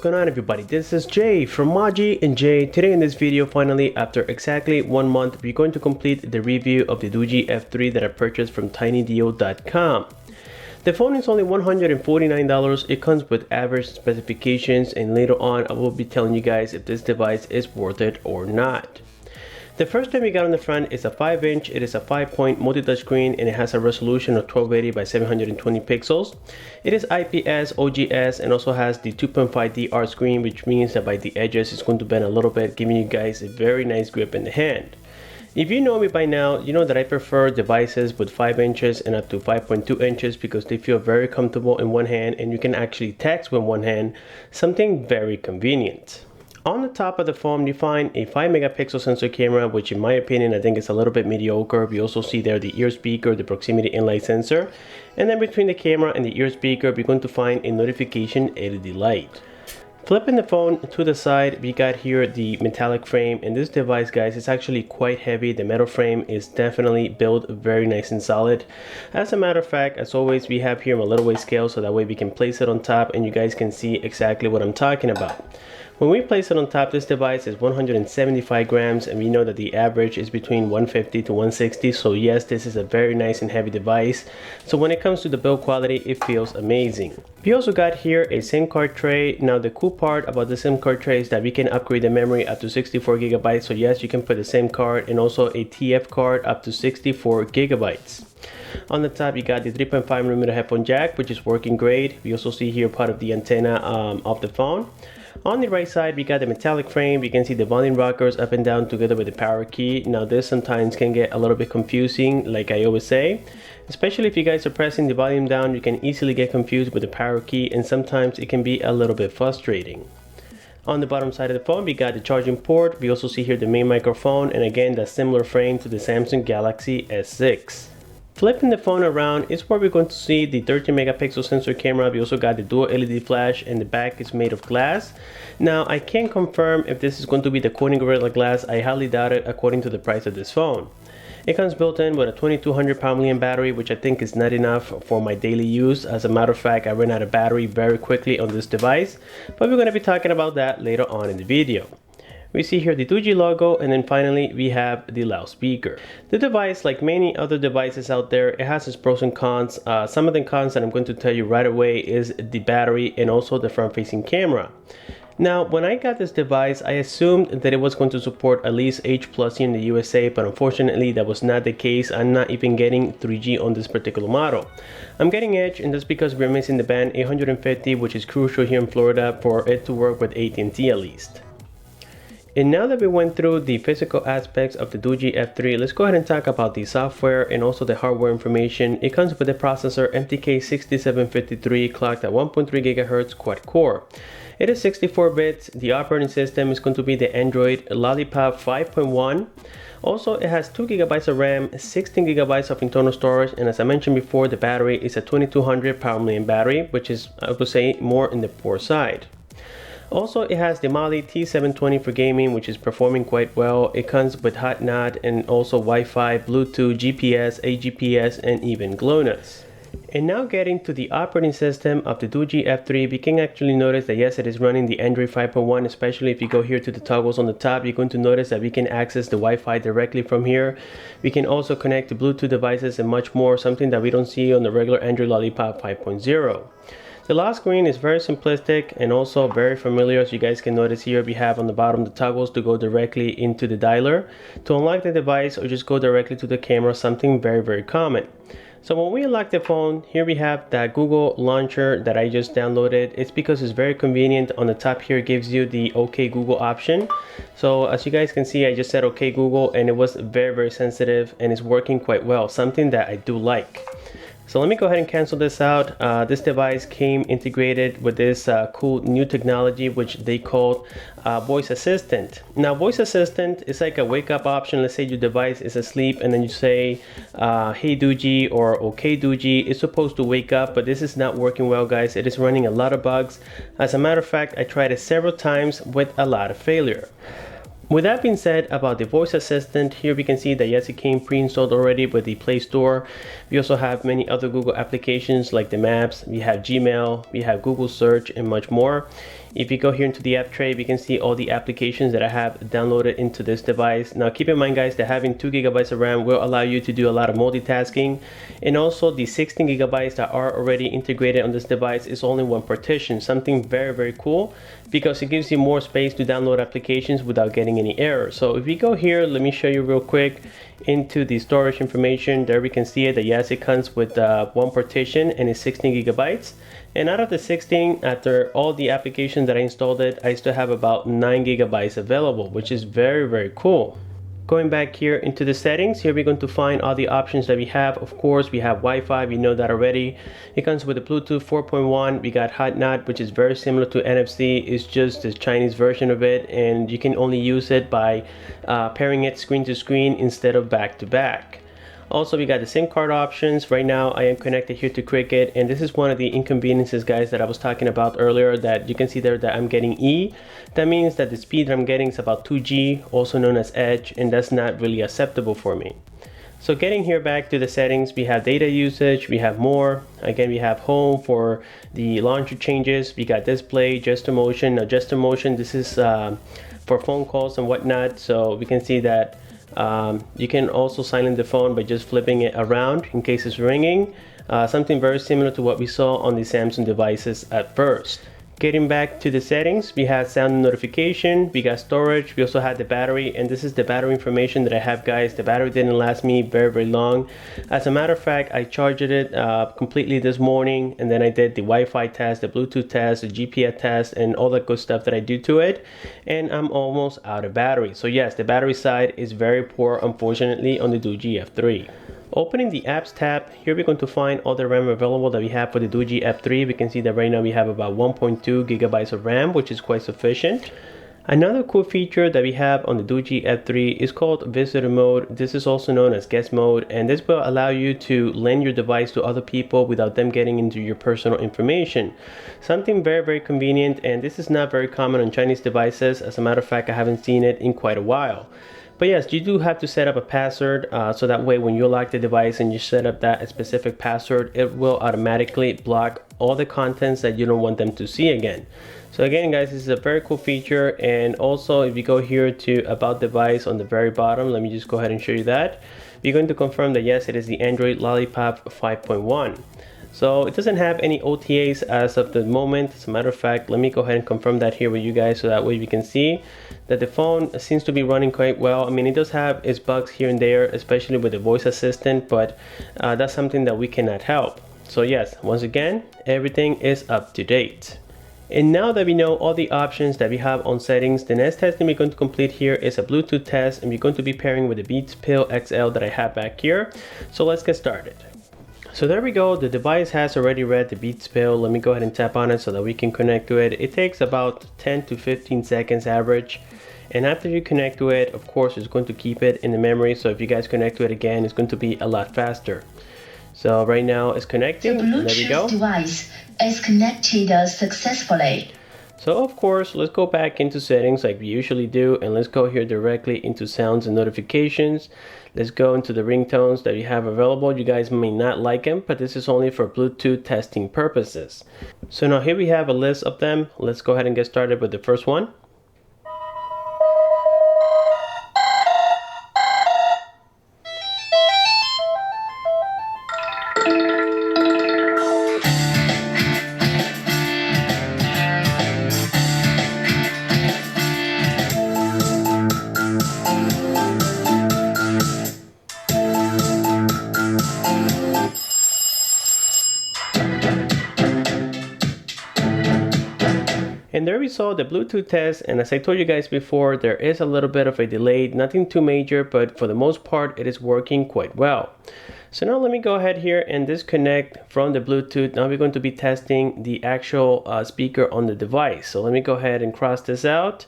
going on, everybody? This is Jay from Maji and Jay. Today in this video, finally, after exactly 1 month, we're going to complete the review of the Doogee F3 that I purchased from tinydo.com. The phone is only $149. It comes with average specifications, and later on I will be telling you guys if this device is worth it or not. The first thing we got on the front is a 5-inch. It is a 5-point multi-touch screen, and it has a resolution of 1280 by 720 pixels. It is IPS OGS and also has the 2.5D art screen, which means that by the edges it's going to bend a little bit, giving you guys a very nice grip in the hand. If you know me by now, you know that I prefer devices with 5 inches and up to 5.2 inches because they feel very comfortable in one hand and you can actually text with one hand, something very convenient. On the top of the phone, you find a 5 megapixel sensor camera, which in my opinion, I think is a little bit mediocre. We also see there the ear speaker, the proximity inlight sensor. And then between the camera and the ear speaker, we're going to find a notification LED light. Flipping the phone to the side, we got here the metallic frame, and this device, guys, is actually quite heavy. The metal frame is definitely built very nice and solid. As a matter of fact, as always, we have here a little weight scale so that way we can place it on top and you guys can see exactly what I'm talking about. When we place it on top, this device is 175 grams, and we know that the average is between 150 to 160. So yes, this is a very nice and heavy device. So when it comes to the build quality, it feels amazing. We also got here a SIM card tray. Now the cool part about the SIM card tray is that we can upgrade the memory up to 64 gigabytes. So yes, you can put a SIM card and also a TF card up to 64 gigabytes. On the top, you got the 3.5mm headphone jack, which is working great. We also see here part of the antenna of the phone. On the right side, we got the metallic frame. You can see the volume rockers up and down together with the power key. Now this sometimes can get a little bit confusing, like I always say, especially if you guys are pressing the volume down. You can easily get confused with the power key, and sometimes it can be a little bit frustrating. On the bottom side of the phone, we got the charging port. We also see here the main microphone, and again, that similar frame to the Samsung Galaxy S6. Flipping the phone around is where we're going to see the 13 megapixel sensor camera. We also got the dual LED flash, and the back is made of glass. Now I can't confirm if this is going to be the Corning Gorilla Glass. I highly doubt it according to the price of this phone. It comes built in with a 2200 mAh battery, which I think is not enough for my daily use. As a matter of fact, I ran out of battery very quickly on this device, but we're going to be talking about that later on in the video. We see here the Doogee logo, and then finally we have the loudspeaker. The device, like many other devices out there, it has its pros and cons. Some of the cons that I'm going to tell you right away is the battery and also the front-facing camera. Now, when I got this device, I assumed that it was going to support at least H+ here in the USA, but unfortunately that was not the case. I'm not even getting 3G on this particular model. I'm getting Edge, and that's because we're missing the band 850, which is crucial here in Florida for it to work with AT&T at least. And now that we went through the physical aspects of the Doogee F3, let's go ahead and talk about the software and also the hardware information. It comes with the processor MTK6753 clocked at 1.3 GHz quad core. It is 64 bits. The operating system is going to be the Android Lollipop 5.1. Also, it has 2 GB of RAM, 16 GB of internal storage, and as I mentioned before, the battery is a 2200 mAh battery, which is, I would say, more in the poor side. Also, it has the Mali T720 for gaming, which is performing quite well. It comes with HotKnot and also Wi-Fi, Bluetooth, GPS, AGPS, and even GLONASS. And now getting to the operating system of the Doogee F3, we can actually notice that yes, it is running the Android 5.1, especially if you go here to the toggles on the top, you're going to notice that we can access the Wi-Fi directly from here. We can also connect to Bluetooth devices and much more, something that we don't see on the regular Android Lollipop 5.0. The lock screen is very simplistic and also very familiar. As you guys can notice here, we have on the bottom the toggles to go directly into the dialer, to unlock the device, or just go directly to the camera, something very common. So when we unlock the phone, here we have that Google launcher that I just downloaded. It's because it's very convenient. On the top here, it gives you the OK Google option. So as you guys can see, I just said OK Google, and it was very sensitive, and it's working quite well, something that I do like. So let me go ahead and cancel this out. This device came integrated with this cool new technology, which they called voice assistant. Now, voice assistant is like a wake up option. Let's say your device is asleep and then you say, hey Doogee or okay Doogee. It's supposed to wake up, but this is not working well, guys. It is running a lot of bugs. As a matter of fact, I tried it several times with a lot of failure. With that being said about the voice assistant, here we can see that yes, it came pre-installed already with the Play Store. We also have many other Google applications like the Maps, we have Gmail, we have Google Search, and much more. If you go here into the app tray, we can see all the applications that I have downloaded into this device. Now keep in mind guys, that having 2 gigabytes of RAM will allow you to do a lot of multitasking, and also the 16 gigabytes that are already integrated on this device is only one partition, something very cool, because it gives you more space to download applications without getting any errors. So if we go here, let me show you real quick into the storage information. There we can see it, that yes, it comes with one partition and it's 16 gigabytes. And out of the 16, after all the applications that I installed it, I still have about 9 gigabytes available, which is very cool. Going back here into the settings, here we're going to find all the options that we have. Of course, we have Wi-Fi, we know that already. It comes with a Bluetooth 4.1. We got HotKnot, which is very similar to NFC. It's just the Chinese version of it, and you can only use it by pairing it screen to screen instead of back to back. Also, we got the SIM card options. Right now I am connected here to Cricket, and this is one of the inconveniences guys that I was talking about earlier, that you can see there that I'm getting E. That means that the speed that I'm getting is about 2G, also known as Edge, and that's not really acceptable for me. So getting here back to the settings, we have data usage, we have more. Again, we have home for the launcher changes. We got display, gesture motion. Now gesture motion, this is for phone calls and whatnot. So we can see that you can also silence the phone by just flipping it around in case it's ringing. Something very similar to what we saw on the Samsung devices at first. Getting back to the settings, we have sound notification, we got storage, we also had the battery, and this is the battery information that I have guys. The battery didn't last me very long. As a matter of fact, I charged it completely this morning, and then I did the Wi-Fi test, the Bluetooth test, the GPS test, and all that good stuff that I do to it, and I'm almost out of battery. So yes, the battery side is very poor, unfortunately, on the Doogee F3. Opening the apps tab, here we're going to find all the RAM available that we have for the Doogee F3. We can see that right now we have about 1.2 gigabytes of RAM, which is quite sufficient. Another cool feature that we have on the Doogee F3 is called visitor mode. This is also known as guest mode, and this will allow you to lend your device to other people without them getting into your personal information. Something very convenient, and this is not very common on Chinese devices. As a matter of fact, I haven't seen it in quite a while. But yes, you do have to set up a password, so that way when you lock the device and you set up that specific password, it will automatically block all the contents that you don't want them to see again. So again guys, this is a very cool feature. And also if you go here to about device on the very bottom, let me just go ahead and show you that. You're going to confirm that yes, it is the Android Lollipop 5.1. So it doesn't have any OTAs as of the moment. As a matter of fact, let me go ahead and confirm that here with you guys, so that way we can see that the phone seems to be running quite well. I mean, it does have its bugs here and there, especially with the voice assistant, but that's something that we cannot help. So yes, once again, everything is up to date. And now that we know all the options that we have on settings, the next testing we're going to complete here is a Bluetooth test, and we're going to be pairing with the Beats Pill XL that I have back here. So let's get started. So there we go, the device has already read the Beats Pill. Let me go ahead and tap on it so that we can connect to it. It takes about 10 to 15 seconds average. And after you connect to it, of course, it's going to keep it in the memory. So if you guys connect to it again, it's going to be a lot faster. So right now it's connecting. The Bluetooth there we go. Device is connected successfully. So of course, let's go back into settings like we usually do, and let's go here directly into sounds and notifications. Let's go into the ringtones that we have available. You guys may not like them, but this is only for Bluetooth testing purposes. So now here we have a list of them. Let's go ahead and get started with the first one. And there we saw the Bluetooth test, and as I told you guys before, there is a little bit of a delay, nothing too major, but for the most part it is working quite well. So now let me go ahead here and disconnect from the Bluetooth. Now we're going to be testing the actual speaker on the device. So let me go ahead and cross this out.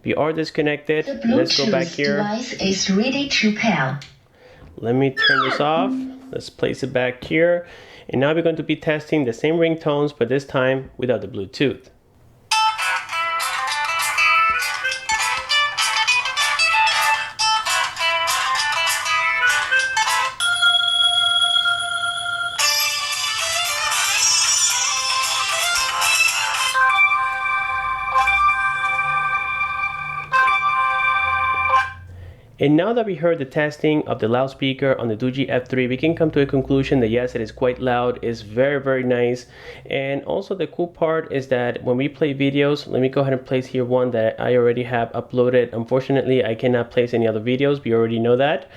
We are disconnected. The Bluetooth Let's go back here. Device is ready to pair. Let me turn this off. Let's place it back here. And now we're going to be testing the same ringtones, but this time without the Bluetooth. And now that we heard the testing of the loudspeaker on the Doogee F3, we can come to a conclusion that yes, it is quite loud, it's very nice. And also the cool part is that when we play videos, let me go ahead and place here one that I already have uploaded. Unfortunately, I cannot place any other videos, we already know that.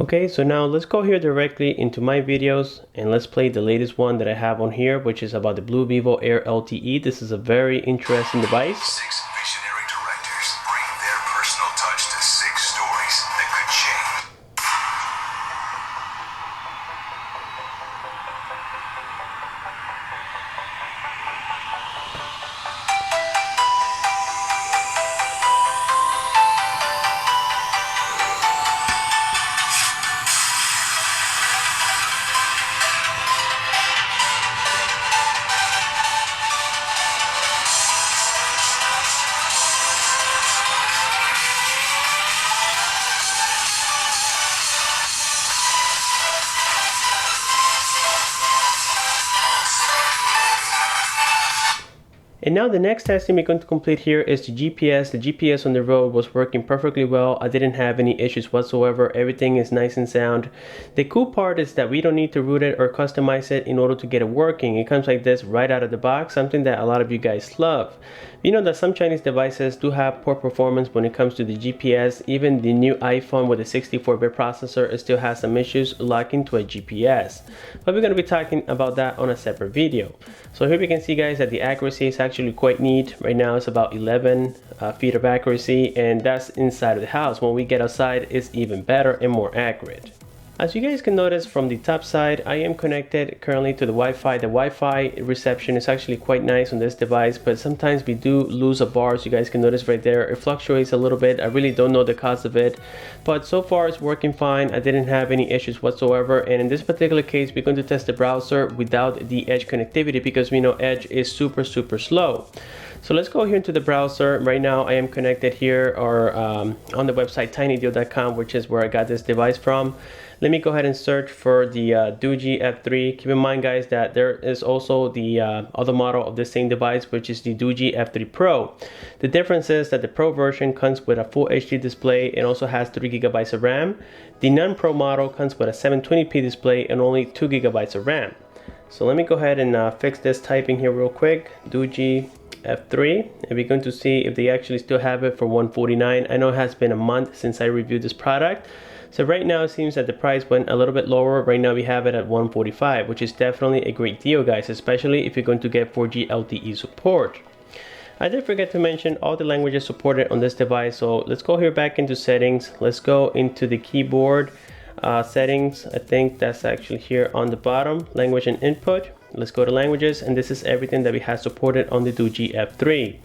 Okay, so now let's go here directly into my videos and let's play the latest one that I have on here, which is about the Blue Vivo Air LTE. This is a very interesting device. 6 visionary directors bring their personal touch to 6 stories that could change. And now the next testing we're going to complete here is the GPS. The GPS on the road was working perfectly well. I didn't have any issues whatsoever. Everything is nice and sound. The cool part is that we don't need to root it or customize it in order to get it working. It comes like this right out of the box, something that a lot of you guys love. You know that some Chinese devices do have poor performance when it comes to the GPS. Even the new iPhone with a 64-bit processor still has some issues locking to a GPS. But we're going to be talking about that on a separate video. So here we can see, guys, that the accuracy is actually quite neat. Right now it's about 11 feet of accuracy, and that's inside of the house. When we get outside, it's even better and more accurate. As you guys can notice from the top side, I am connected currently to the Wi-Fi. The Wi-Fi reception is actually quite nice on this device, but sometimes we do lose a bar. So you guys can notice right there, it fluctuates a little bit. I really don't know the cause of it, but so far it's working fine. I didn't have any issues whatsoever. And in this particular case, we're going to test the browser without the Edge connectivity because we know Edge is super slow. So let's go here into the browser. Right now I am connected here or on the website tinydeal.com, which is where I got this device from. Let me go ahead and search for the Doogee F3. Keep in mind, guys, that there is also the other model of the same device, which is the Doogee F3 Pro. The difference is that the Pro version comes with a full HD display and also has 3 GB of RAM. The non-Pro model comes with a 720p display and only 2 GB of RAM. So let me go ahead and fix this typing here real quick. Doogee F3, and we're going to see if they actually still have it for $149. I know it has been a month since I reviewed this product. So right now it seems that the price went a little bit lower. Right now we have it at $145, which is definitely a great deal, guys, especially if you're going to get 4G LTE support. I did forget to mention all the languages supported on this device. So let's go here back into settings. Let's go into the keyboard settings. I think that's actually here on the bottom, language and input. Let's go to languages, and this is everything that we have supported on the Doogee F3.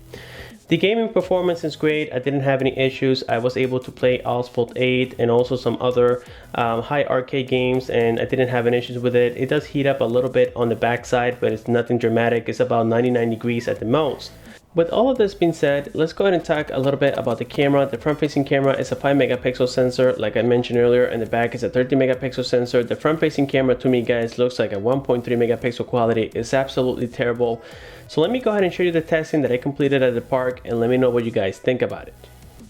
The gaming performance is great. I didn't have any issues. I was able to play Asphalt 8 and also some other high arcade games, and I didn't have any issues with it. It does heat up a little bit on the back side, but it's nothing dramatic. It's about 99 degrees at the most. With all of this being said, let's go ahead and talk a little bit about the camera. The front-facing camera is a 5 megapixel sensor, like I mentioned earlier, and the back is a 30 megapixel sensor. The front-facing camera, to me, guys, looks like a 1.3 megapixel quality. It's absolutely terrible. So let me go ahead and show you the testing that I completed at the park, and let me know what you guys think about it.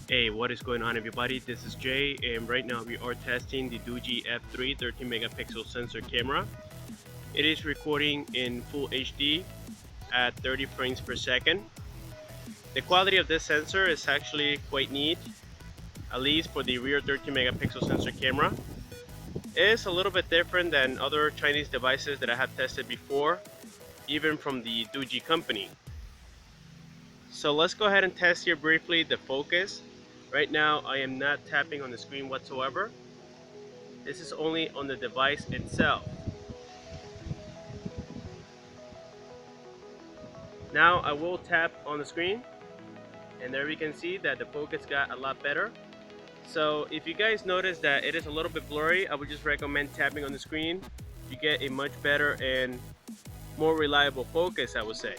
Hey, what is going on, everybody? This is Jay, and right now we are testing the Doogee F3 13 megapixel sensor camera. It is recording in full HD at 30 frames per second. The quality of this sensor is actually quite neat, at least for the rear 13 megapixel sensor camera. It is a little bit different than other Chinese devices that I have tested before, even from the Doogee company. So let's go ahead and test here briefly the focus. Right now I am not tapping on the screen whatsoever. This is only on the device itself. Now I will tap on the screen, and there we can see that the focus got a lot better. So if you guys notice that it is a little bit blurry, I would just recommend tapping on the screen. You get a much better and more reliable focus, I would say.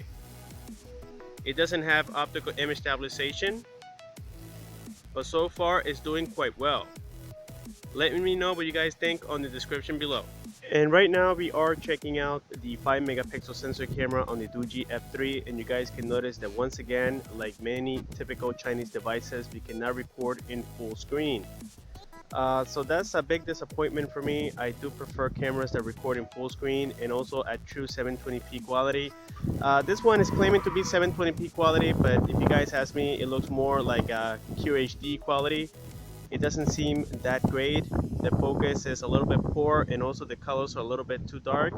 It doesn't have optical image stabilization, but so far it's doing quite well. Let me know what you guys think on the description below. And right now we are checking out the 5 megapixel sensor camera on the Doogee F3, and you guys can notice that once again, like many typical Chinese devices, we cannot record in full screen. So that's a big disappointment for me. I do prefer cameras that record in full screen and also at true 720p quality. This one is claiming to be 720p quality, but if you guys ask me, it looks more like QHD quality. It doesn't seem that great. The focus is a little bit poor and also the colors are a little bit too dark.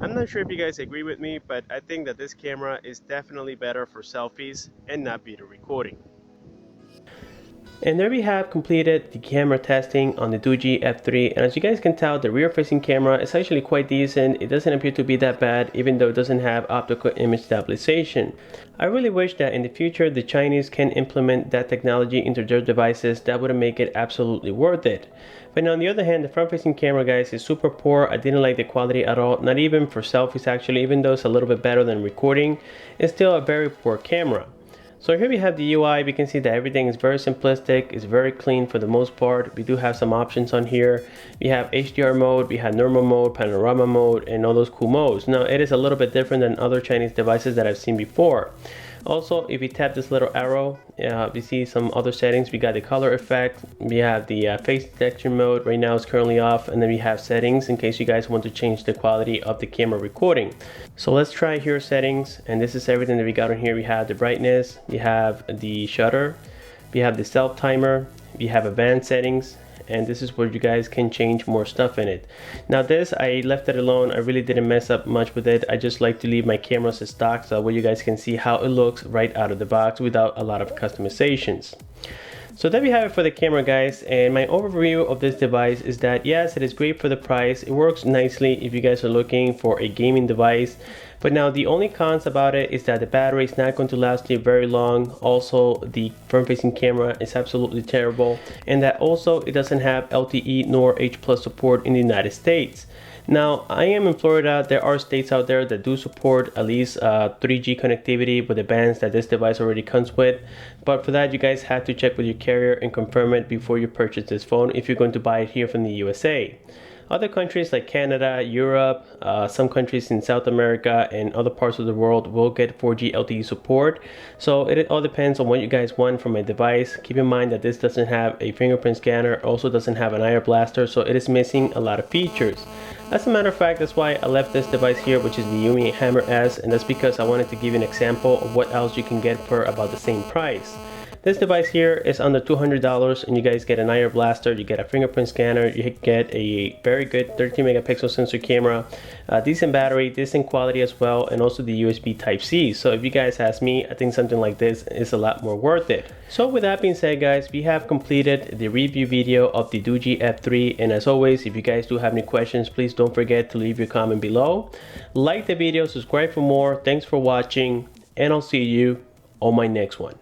I'm not sure if you guys agree with me, but I think that this camera is definitely better for selfies and not video recording. And there we have completed the camera testing on the Doogee F3, and as you guys can tell, the rear facing camera is actually quite decent. It doesn't appear to be that bad, even though it doesn't have optical image stabilization. I really wish that in the future the Chinese can implement that technology into their devices. That would make it absolutely worth it. But now on the other hand, the front facing camera, guys, is super poor. I didn't like the quality at all, not even for selfies actually. Even though it's a little bit better than recording, it's still a very poor camera. So here we have the UI. We can see that everything is very simplistic, it's very clean for the most part. We do have some options on here. We have HDR mode, we have normal mode, panorama mode, and all those cool modes. Now it is a little bit different than other Chinese devices that I've seen before. Also, if you tap this little arrow, we see some other settings. We got the color effect, we have the face detection mode. Right now it's currently off, and then we have settings in case you guys want to change the quality of the camera recording. So let's try here settings, and this is everything that we got on here. We have the brightness, we have the shutter, we have the self timer, we have advanced settings, and this is where you guys can change more stuff in it. Now this, I left it alone. I really didn't mess up much with it. I just like to leave my cameras as stock so that way you guys can see how it looks right out of the box without a lot of customizations. So there we have it for the camera, guys, and my overview of this device is that yes, it is great for the price. It works nicely if you guys are looking for a gaming device. But now the only cons about it is that the battery is not going to last you very long. Also, the front facing camera is absolutely terrible, and that also it doesn't have LTE nor H+ support in the United States. Now, I am in Florida. There are states out there that do support at least 3G connectivity with the bands that this device already comes with. But for that, you guys have to check with your carrier and confirm it before you purchase this phone if you're going to buy it here from the USA. Other countries like Canada, Europe, some countries in South America and other parts of the world will get 4G LTE support. So it all depends on what you guys want from a device. Keep in mind that this doesn't have a fingerprint scanner, also doesn't have an IR blaster, so it is missing a lot of features. As a matter of fact, that's why I left this device here, which is the Yumi Hammer S, and that's because I wanted to give you an example of what else you can get for about the same price. This device here is under $200, and you guys get an IR blaster, you get a fingerprint scanner, you get a very good 13 megapixel sensor camera, decent battery, decent quality as well, and also the USB Type-C. So if you guys ask me, I think something like this is a lot more worth it. So with that being said, guys, we have completed the review video of the Doogee F3, and as always, if you guys do have any questions, please don't forget to leave your comment below. Like the video, subscribe for more. Thanks for watching, and I'll see you on my next one.